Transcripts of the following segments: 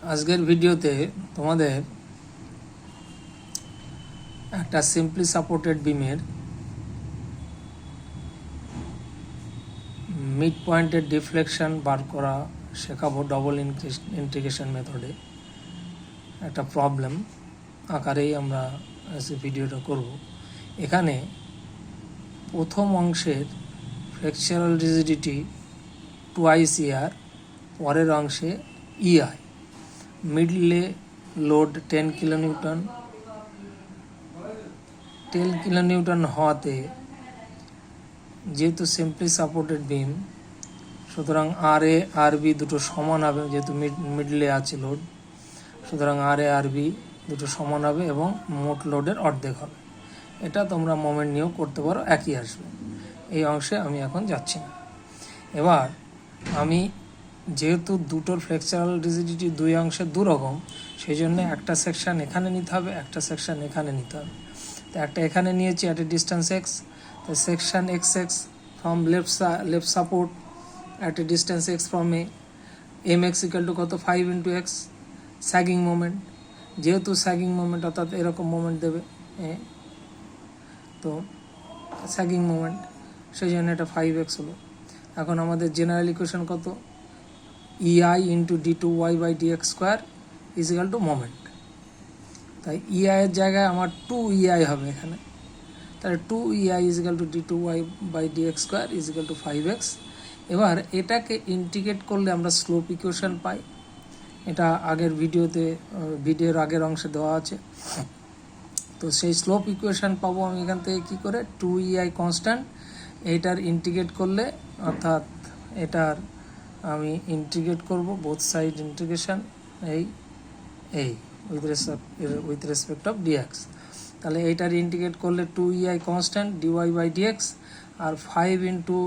আজকের ভিডিওতে তোমাদের একটা সিম্পলি সাপোর্টেড বিমের মিড পয়েন্টের ডিফ্লেকশন বার করা শেখাবো ডবল ইন্টিগ্রেশন মেথডে। একটা প্রবলেম আকারেই আমরা ভিডিওটা করব। এখানে প্রথম অংশের ফ্লেক্সুরাল রিজিডিটি টুয়াইস ইয়ার, পরের অংশে ইআই, মিডলে লোড 10 কিলোনিউটন। 10 কিলোনিউটন হওয়াতে যেহেতু সিম্পলি সাপোর্টেড বিম, সুতরাং আর এ আর বি দুটো সমান হবে, যেহেতু মিডলে আছে লোড, সুতরাং আর এ আর বি দুটো সমান হবে এবং মোট লোডের অর্ধেক হবে। এটা তোমরা মোমেন্ট নিয়েও করতে পারো, একই আসবে। এই অংশে আমি এখন যাচ্ছি না। এবার আমি যেহেতু দুটোর ফ্লেক্সুরাল রিজিডিটি দুই অংশে দুরকম, সেই জন্য একটা সেকশন এখানে নিতে হবে, একটা সেকশন এখানে নিতে হবে। তো একটা এখানে নিয়েছি অ্যাট এ ডিস্টেন্স এক্স, তো section x x from left support at a distance x from M x equal to কত 5 ইন্টু এক্স স্যাগিং মোমেন্ট। যেহেতু স্যাগিং মোমেন্ট অর্থাৎ এরকম মোমেন্ট দেবে, তো স্যাগিং মোমেন্ট, সেই জন্য এটা 5x হলো। এখন আমাদের জেনারেল ইকুয়েশন কত? EI into d two y by d x square is equal to moment. তাই ইআই এর জায়গায় আমার 2EI হবে এখানে, তাহলে 2EI is equal to d two y by d x square is equal to 5x। এবার এটাকে ইন্টিগ্রেট করলে আমরা স্লোপ ইকুয়েশন পাই। এটা আগের ভিডিওর আগের অংশে দেওয়া আছে। তো সেই স্লোপ ইকুয়েশন পাবো আমি এখান থেকে কী করে? 2EI কনস্ট্যান্ট, এইটার ইন্টিগ্রেট করলে, অর্থাৎ এটার আমি ইন্টিগ্রেট করব বোথ সাইড ইন্টিগ্রেশন, এই উইথ রেসপেক্ট অফ ডিএক্স। তাহলে এইটার ইন্টিগ্রেট করলে 2EI constant d y by d x, আর 5 ইন্টু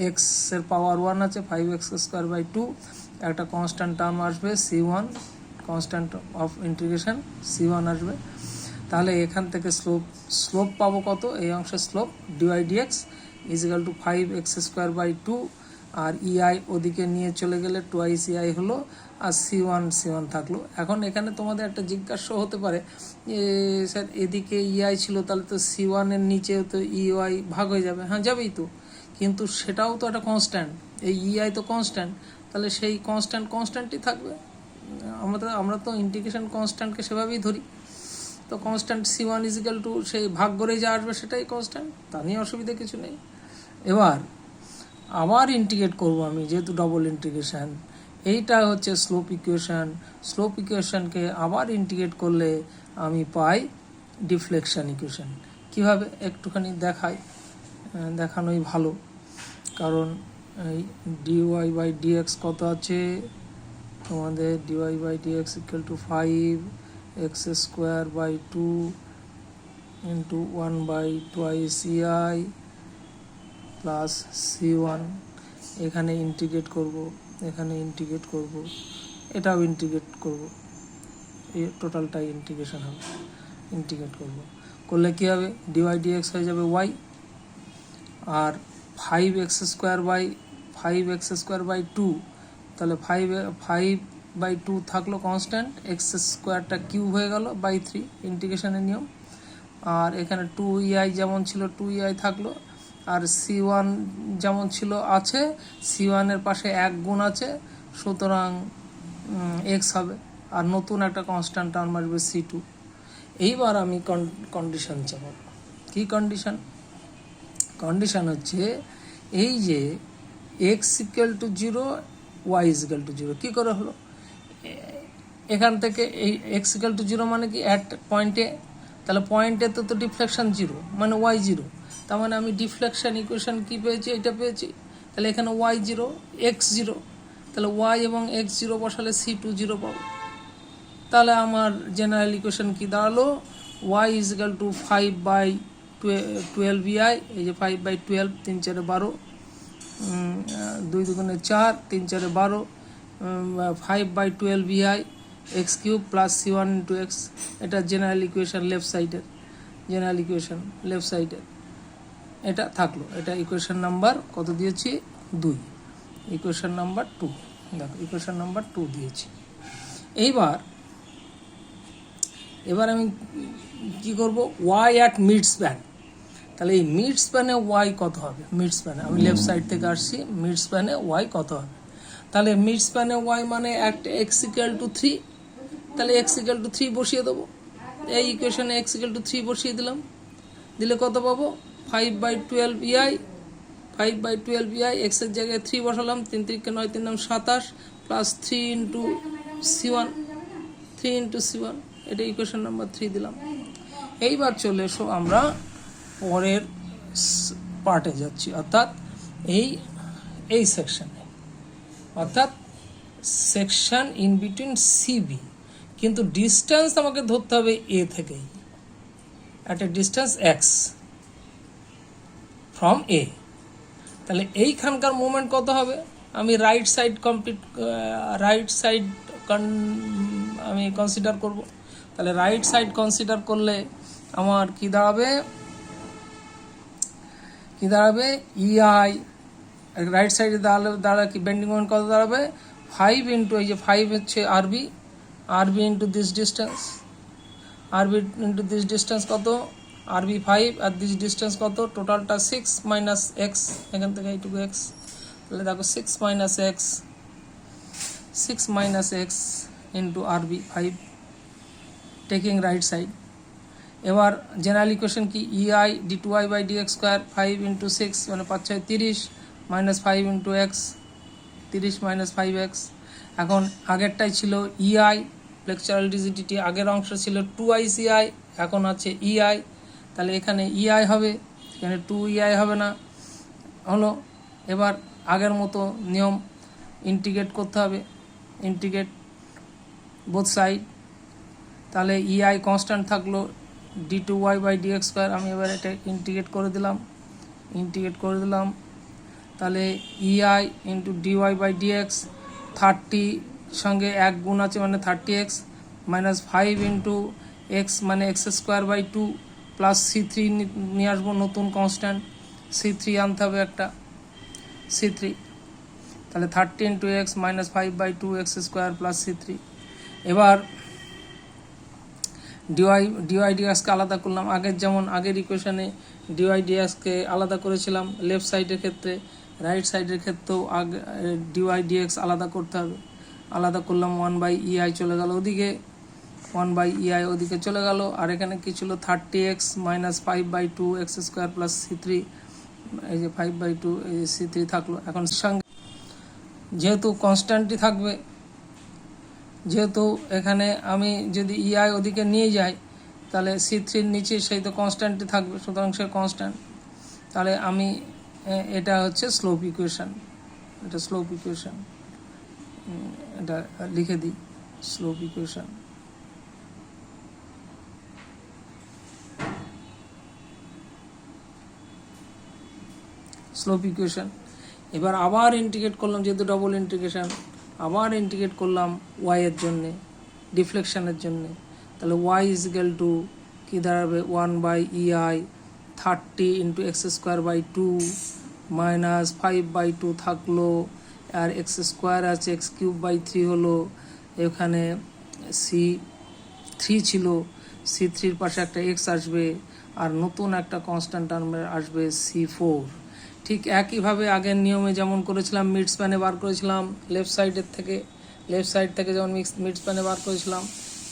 এক্সের পাওয়ার 1 আছে, 5x স্কোয়ার বাই 2, একটা কনস্ট্যান্ট টার্ম আসবে C1, constant of integration C1 আসবে। তাহলে এখান থেকে স্লোপ পাবো কত? এই অংশের slope d y d x is equal to 5x square by 2, আর ইআই ওদিকে নিয়ে চলে গেলে টুয়াইস ইআই হলো, আর C1 থাকলো। এখন এখানে তোমাদের একটা জিজ্ঞাসা হতে পারে যে স্যার এদিকে ইআই ছিল, তাহলে তো C1 এর নিচে তো ইআই ভাগ হয়ে যাবে। হ্যাঁ, যাবেই তো, কিন্তু সেটাও তো একটা কনস্ট্যান্ট, এই ইআই তো কনস্ট্যান্ট, তাহলে সেই কনস্ট্যান্টই থাকবে। আমরা তো ইন্টিগ্রেশন কনস্ট্যান্টকে সেভাবেই ধরি। তো constant C1 is equal two সেই ভাগ করেই যা আসবে সেটাই কনস্ট্যান্ট, তা নিয়ে অসুবিধা কিছু নেই। এবার আবার ইন্টিগ্রেট করব আমি, যেহেতু ডবল ইন্টিগ্রেশন। এইটা হচ্ছে স্লোপ ইকুয়েশন। স্লোপ ইকুয়েশনকে আবার ইন্টিগ্রেট করলে আমি পাই ডিফ্লেকশন ইকুয়েশন। কীভাবে একটুখানি দেখানোই ভালো, কারণ এই ডিওয়াই বাই ডিএক্স কত আছে তোমাদের? D y by d x equal to 5x square by 2 into 1 by twice E I plus C1। এখানে ইন্টিগ্রেট করব, এটাও ইন্টিগ্রেট করব, এই টোটালটাই ইন্টিগ্রেশন হবে। ইন্টিগ্রেট করলে কী হবে? ডিওয়াই ডিএক্স হয়ে যাবে y, R 5x square by 2, তাহলে 5/2 থাকলো কনস্ট্যান্ট, এক্স স্কোয়ারটা কিউব হয়ে গেল বাই 3 ইন্টিগ্রেশনের নিয়ম, আর এখানে 2EI যেমন ছিল 2EI থাকলো, আর C1 যেমন ছিল আছে, C1 এর পাশে 1 গুণ আছে, সুতরাং এক্স হবে, আর নতুন একটা কনস্ট্যান্ট টার্ম আসবে C2। এইবার আমি কন্ডিশন চাপাবো। কী কন্ডিশন হচ্ছে এই যে x equal to 0, y equal to 0। কী করে হলো? এখান থেকে এই এক্স ইকুয়াল টু 0 মানে কি? অ্যাট পয়েন্টে, তাহলে পয়েন্টে তো ডিফ্লেকশন 0 মানে ওয়াই 0, তার মানে আমি ডিফ্লেকশন ইকুয়েশন কী পেয়েছি? এটা পেয়েছি। তাহলে এখানে ওয়াই 0, এক্স 0, তাহলে ওয়াই এবং এক্স 0 বসালে C2 0 পাবো। তাহলে আমার জেনারেল ইকুয়েশন কি দাঁড়ালো? Y is equal two 5/12EI, এই যে 5/12, 3 4 12, 2 2 4, 3 4 12, 5/12EI x cube plus C1 into x. এটা জেনারেল ইকুয়েশন লেফট সাইডের, এটা থাকলো। এটা ইকুয়েশন নাম্বার কত দিয়েছি? 2। ইকুয়েশন নাম্বার 2, দেখো ইকুয়েশন নাম্বার 2 দিয়েছি। এবার আমি কি করব, ওয়াই অ্যাট মিড স্প্যান। তাহলে এই মিড স্প্যানে ওয়াই কত হবে, মিড স্প্যানে আমি লেফট সাইড থেকে আসছি, মিড স্প্যানে ওয়াই কত হবে। তাহলে মিড স্প্যানে ওয়াই মানে একটা এক্স ইকুয়াল টু 3, তাহলে এক্স ইকুয়াল টু 3 বসিয়ে দেবো, এই ইকুয়েশনে এক্স ইকুয়াল টু 3 বসিয়ে দিলাম, দিলে কত পাবো 5/12 EI, 5/12 EI, এক্সের জায়গায় 3 বসালাম, 3 3 9 3 9 27 plus 3 into C1, 3 into C1, এটা ইকুয়েশন নাম্বার 3 দিলাম। এইবার চলে এসো আমরা পরের পার্টে যাচ্ছি, অর্থাৎ এই সেকশনে, অর্থাৎ সেকশন ইন বিটুইন সিবি, কিন্তু ডিস্টেন্স আমাকে ধরতে হবে এ থেকেই, at a distance x from a. তাহলে এইখানকার মুভমেন্ট কত হবে, আমি রাইট সাইড আমি কনসিডার করব। তাহলে রাইট সাইড কনসিডার করলে আমার কি দাঁড়াবে, ইআই রাইট সাইডে দাঁড়ালে কি বেন্ডিং মোমেন্ট কত দাঁড়াবে, 5 ইন্টু, এই যে 5 হচ্ছে আরবি ইন্টু দিস ডিস্টেন্স, কত আরবি 5 আর দিস ডিস্টেন্স কত, টোটালটা 6 মাইনাস এক্স, এখান থেকে এইটুকু এক্স, তাহলে দেখো 6 মাইনাস এক্স ইন্টু আরবি 5 টেকিং রাইট সাইড। এবার জেনারেল ইকুয়েশন কি, ইআই d2y/dx² 5 ইন্টু 6 মানে 5 6 30 minus 5 into x, 30 minus 5x। এখন আগেরটাই ছিল ইআই ফ্লেক্সুরাল রিজিডিটি, আগের অংশ ছিল 2ICI, এখন আছে ইআই, তাহলে এখানে ইআই হবে, এখানে 2EI হবে না, হলো। এবার আগের মতো নিয়ম, ইন্টিগ্রেট করতে হবে, ইন্টিগ্রেট বোথ সাইড। তাহলে ইআই কনস্ট্যান্ট থাকলো, d2y/dx², আমি এবার এটা ইন্টিগ্রেট করে দিলাম, তাহলে ইআই ইন্টু dy/dx, 30 সঙ্গে 1 গুণ আছে মানে 30x, মাইনাস 5 ইন্টু এক্স মানে x²/2 প্লাস C3 নিয়ে আসবো, নতুন কনস্ট্যান্ট C3 আনতে হবে একটা, C3, তাহলে 30 into x minus 5/2 x² plus C3। এবার dydxকে আলাদা করলাম, আগের ইকুয়েশনে dydxকে আলাদা করেছিলাম লেফট সাইডের ক্ষেত্রে, রাইট সাইডের ক্ষেত্রেও dydx আলাদা করতে হবে, আলাদা করলাম 1/EI চলে গেল ওদিকে, 1/EI ওদিকে চলে গেল, আর এখানে কি ছিল 30x minus 5/2 x² plus C3, এই যে 5/2 এই C3 থাকলো। এখন সঙ্গে যেহেতু কনস্ট্যান্টই থাকবে, যেহেতু এখানে আমি যদি ইআই ওদিকে নিয়ে যাই তাহলে C3-র নিচে সেই তো কনস্ট্যান্টই থাকবে, সুতরাং সে কনস্ট্যান্ট। তাহলে আমি এটা হচ্ছে স্লোপ ইকুয়েশন, এটা লিখে দিই, স্লোপ ইকুয়েশন। এবার আবার ইন্টিগ্রেট করলাম, যেহেতু ডবল ইন্টিগ্রেশন, আবার ইন্টিগ্রেট করলাম ওয়াই এর জন্যে, ডিফ্লেকশনের জন্যে। তাহলে ওয়াই ইজ ইকুয়াল টু কী দাঁড়াবে, 1/EI 30 ইন্টু x²/2 মাইনাস 5/2 থাকলো, আর x² আছে, x³/3 হলো, এখানে C3 ছিল, C3-র পাশে একটা x আসবে, আর নতুন একটা কনস্ট্যান্ট আসবে C4। ঠিক একইভাবে আগের নিয়মে যেমন করেছিলাম, মিড স্প্যানে বার করেছিলাম লেফট সাইড থেকে যেমন মিড স্প্যানে বার করেছিলাম,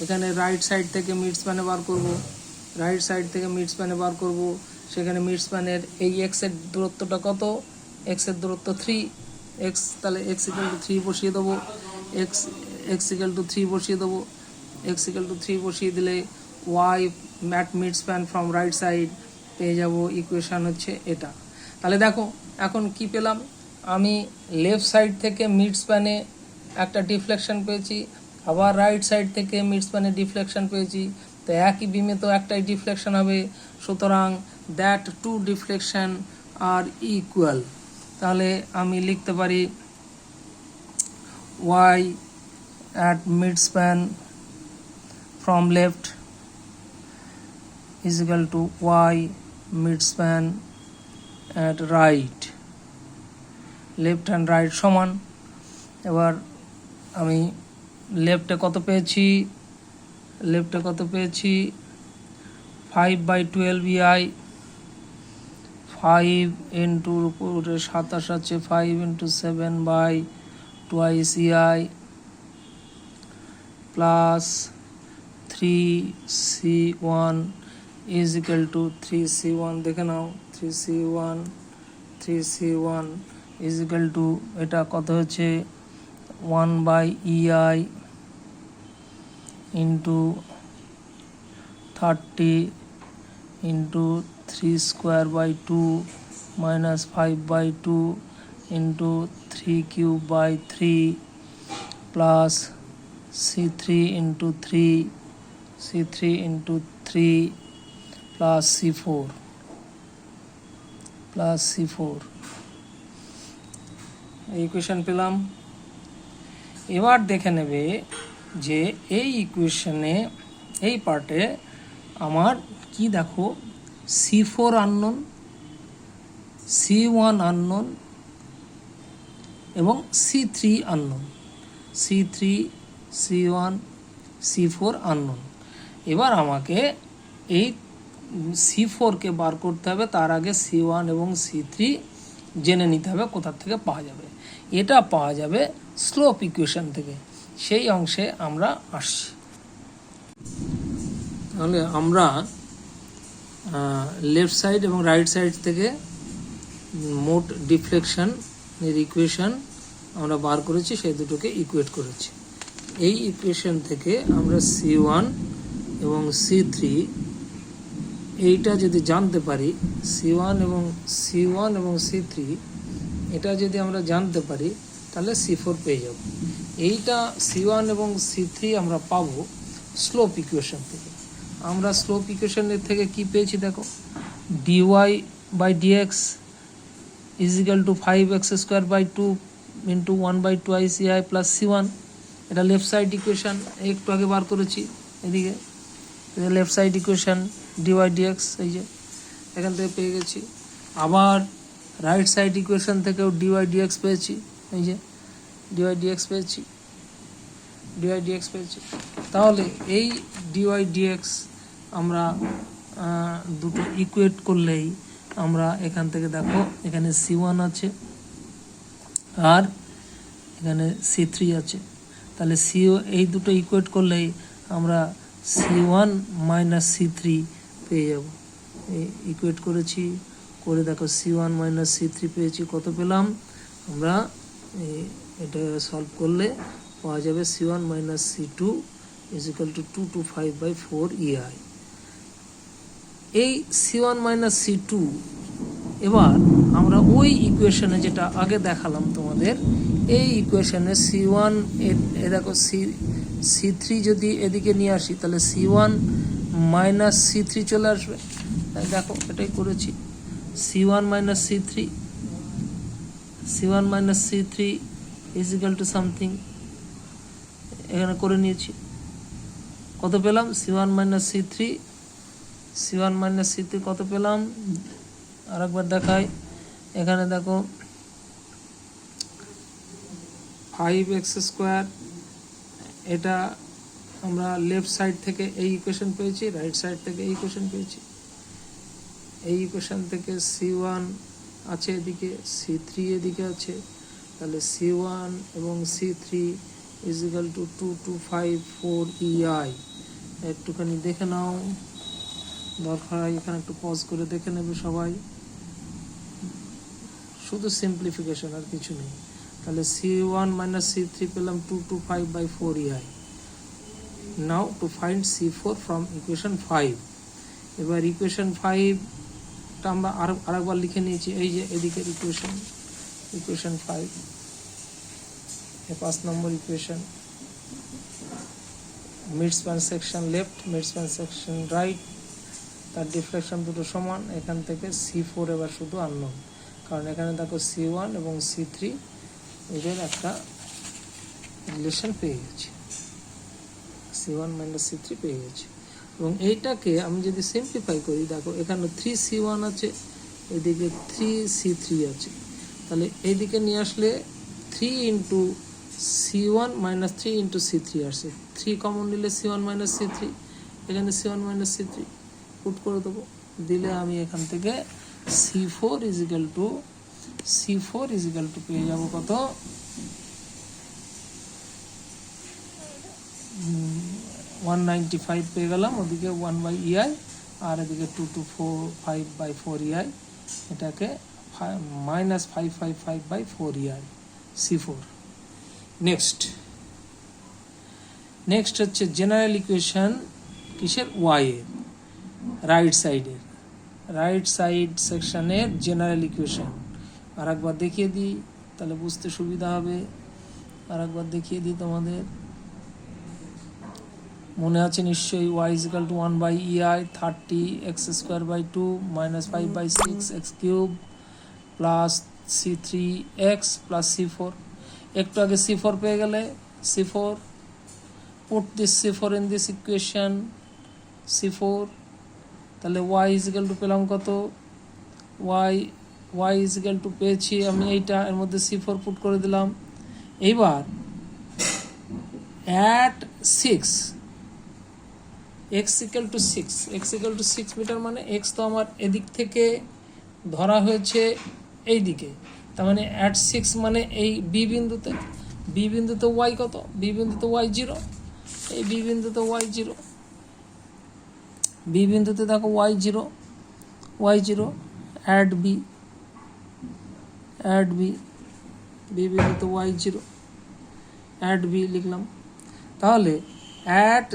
এখানে রাইট সাইড থেকে মিড স্প্যানে বার করব, সেখানে মিড স্প্যানের এই এক্সের দূরত্বটা কত, এক্সের দূরত্ব 3, এক্স, তাহলে x = 3 বসিয়ে দেবো, x = 3 বসিয়ে দেবো, x = 3 বসিয়ে দিলে y at mid span from right side পেয়ে যাব, ইকুয়েশান হচ্ছে এটা। তাহলে দেখো এখন কি পেলাম, আমি লেফট সাইড থেকে মিড স্প্যানে একটা ডিফ্লেকশন পেয়েছি, আবার রাইট সাইড থেকে মিড স্প্যানে ডিফ্লেকশন পেয়েছি, তো একই বিমে তো একটাই ডিফ্লেকশন হবে, সুতরাং that two deflection are equal. তাহলে আমি লিখতে পারি y at mid span from left is equal to y mid span at right, left and right সমান। এবার আমি লেফটে কত পেয়েছি, 5/12 EI, 5 ইন্টুর উপরে 27 আছে, 5 into 7/2 EI plus 3C1 is equal to 3C1, দেখে নাও 3C1 ইজ ইকুয়াল টু এটা কত হচ্ছে 1/EI into 30 into 3^2 minus 5/2 into 3^3 plus C3 into 3 plus C4 এই ইকুয়েশন পেলাম। এবার দেখে নেবে যে এই ইকুয়েশনে এই পার্টে আমার কি দেখো C4 আননোন, C1 আননোন এবং C3 unknown, C1 C4 unknown. এবার আমাকে এই C4কে বার করতে হবে, তার আগে C1 এবং C3 জেনে নিতে হবে কোথা থেকে পাওয়া যাবে। এটা পাওয়া যাবে স্লোপ ইকুয়েশন থেকে, সেই অংশে আমরা আসছি। তাহলে আমরা লেফট সাইড এবং রাইট সাইড থেকে মোট ডিফ্লেকশনের ইকুয়েশন আমরা বার করেছি, সেই দুটোকে ইকুয়েট করেছি। এই ইকুয়েশন থেকে আমরা C1 এবং C3 এইটা যদি জানতে পারি, C1 এবং C3 এটা যদি আমরা জানতে পারি তাহলে C4 পেয়ে যাব। এইটা C1 এবং C3 আমরা পাবো স্লোপ ইকুয়েশন থেকে। আমরা স্লোপ ইকুয়েশনের থেকে কি পেয়েছি দেখো, dy/dx is equal to 5x² 2 * 1/2 EI plus C1। এটা লেফট সাইড ইকুয়েশন, একটু আগে বার করেছি। এদিকে লেফট সাইড ইকুয়েশন dy/dx, এই যে এখান থেকে পেয়ে গেছি। আবার রাইট সাইড ইকুয়েশন থেকেও dy/dx পেয়েছি, এই যে dy/dx পেয়েছি। তাহলে এই dy/dx আমরা দুটো ইকুয়েট করলেই আমরা এখান থেকে দেখো এখানে C1 আছে আর এখানে C3 আছে। তাহলে এই দুটো ইকুয়েট করলেই আমরা C1 মাইনাস C3 পেয়ে যাব। ইকুয়েট করেছি, করে দেখো C1 মাইনাস C3 পেয়েছি। কত পেলাম আমরা, এটা সলভ করলে পাওয়া যাবে C1 minus C2 is equal to 225/4 EI। এই C1 মাইনাস C2 এবার আমরা ওই ইকুয়েশনে যেটা আগে দেখালাম তোমাদের, এই ইকুয়েশনে C1 দেখো C3 যদি এদিকে নিয়ে আসি তাহলে C1 মাইনাস C3 চলে আসবে। দেখো এটাই করেছি, C1 minus C3 is equal to something, এখানে করে নিয়েছি। কত পেলাম C1 মাইনাস C3 কত পেলাম আরেকবার দেখাই। এখানে দেখো 5x², এটা আমরা লেফট সাইড থেকে এই ইকুয়েশন পেয়েছি, রাইট সাইড থেকে এই ইকুয়েশন পেয়েছি। এই ইকুয়েশন থেকে C1 আছে এদিকে, C3 এদিকে আছে, তাহলে C1 এবং C3 is equal to 2254 EI। একটুখানি দেখে নাও, দরকার হয় এখানে একটু পজ করে দেখে নেবে সবাই, শুধু সিম্পলিফিকেশন আর কিছু নেই। তাহলে C1 মাইনাস C3 পেলাম 225/4 EI। Now to find C4 from equation 5। এবার ইকুয়েশন 5টা আমরা আরেকবার লিখে নিয়েছি, এই যে এদিকের ইকুয়েশন 5, 5 নম্বর equation. Mid span section left, mid span section right, তার ডিফ্লেকশন দুটো সমান। এখান থেকে C4 এবার শুধু আননোন, কারণ এখানে দেখো C1 এবং C3 এদের একটা রিলেশন পেয়ে গেছি, C1 মাইনাস C3 পেয়ে গেছি। এবং এইটাকে আমি যদি সিম্পলিফাই করি, দেখো এখানে 3C1 আছে, এদিকে 3C3 আছে, তাহলে এইদিকে নিয়ে আসলে 3 into C1 minus three into C3 আসছে, 3 কমন নিলে C1 মাইনাস C3, এখানে C1 মাইনাস C3 পুট করে দেবো, দিলে আমি এখান থেকে C4 ইজিক্যাল টু পেয়ে যাবো কত, 195 পেয়ে গেলাম, ওদিকে 1/EI আর এদিকে 2245/4EI, এটাকে মাইনাস 555/4EI C4। নেক্সট হচ্ছে জেনারেল ইকুয়েশন কিসের, ওয়াই এর, রাইট সাইড সেকশনের জেনারেল ইকুয়েশন। আর একবার দেখিয়ে দিই তাহলে বুঝতে সুবিধা হবে, আর একবার দেখিয়ে দিই তোমাদের, মনে আছে নিশ্চয়ই, y is equal to 1/EI 30x²/2 minus 5/6x³ plus C3x plus C4। একটু আগে C4 পেয়ে গেলে C4, put this C4 in this equation C4, তাহলে y ইজিক্যাল টু পেলাম কত, y ইজিক্যাল টু পেয়েছি আমি এইটা, এর মধ্যে C4 পুট করে দিলাম। এইবার at 6 x equal to 6 metre, মানে x তো আমার এদিক থেকে ধরা হয়েছে এই দিকে, তার মানে অ্যাট 6 মানে এই বি বিন্দুতে y কত, বি বিন্দুতে y 0, এই বি বিন্দুতে y 0, বি বিন্দুতে দেখো y 0, অ্যাড বি বি বিন্দুতে y 0, অ্যাড বি লিখলাম। তাহলে at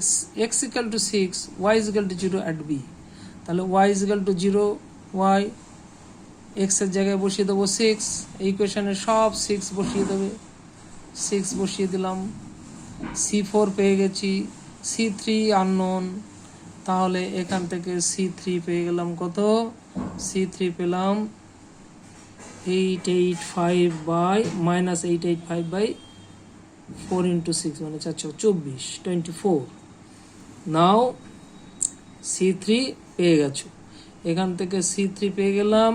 x equal to 6, y is equal to 0 at b, তাহলে y is equal to 0, y x এর জায়গায় বসিয়ে দেবো 6, এই ইকুয়েশনে সব 6 বসিয়ে দেবে, 6 বসিয়ে দিলাম, C4 পেয়ে গেছি, C3 আননোন, তাহলে এখান থেকে C3 পেয়ে গেলাম কত, C3 পেলাম 885/-885/4 into 6 মানে 424, 24। নাও C3 পেয়ে গেছো, এখান থেকে C3 পেয়ে গেলাম,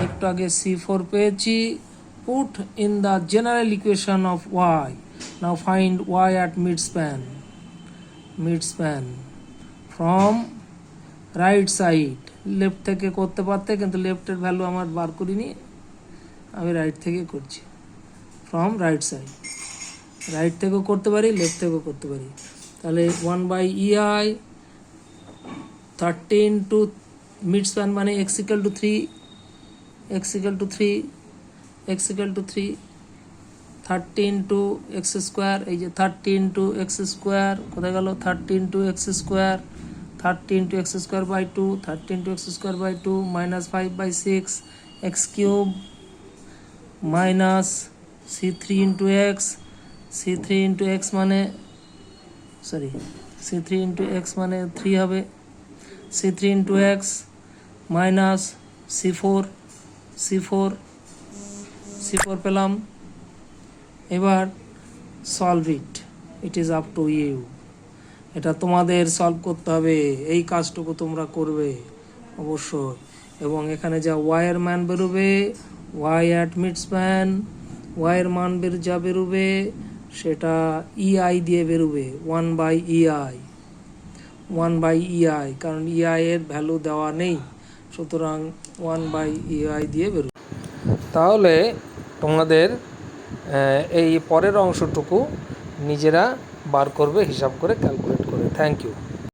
একটু আগে C4 পেয়েছি, put in the general equation of y, now find y at midspan from right side. Left থেকে করতে পারতে, কিন্তু লেফটের ভ্যালু আমার বার করিনি, আমি রাইট থেকে করছি, ফ্রম রাইট সাইড, রাইট থেকেও করতে পারি, লেফট থেকেও করতে পারি। তাহলে 1/EI 30 ইন্টু মিড স্প্যান মানে x equal two 3, 30 into x², এই যে 30 ইন্টু x², কোথায় গেল, 30 into x², 30 into x²/2, 30 into x²/2 minus 5/6 x³ minus C3 into x মানে C3 ইন্টু x মানে 3 হবে, C3 into x minus C4 পেলাম। এবার solve it is up to you, এটা তোমাদের সলভ করতে হবে, এই কাজটুকু তোমরা করবে অবশ্যই। এবং এখানে যা y এর মান বেরোবে, y at mid span, y এর মান যা বেরোবে সেটা EI দিয়ে বেরোবে, 1/EI, কারণ EI এর ভ্যালু দেওয়া নেই, সুতরাং 1/EI দিয়ে বেরোবে। তাহলে তোমাদের এই পরের অংশটুকু নিজেরা বার করবে হিসাব করে, ক্যালকুলেট করে। Thank you.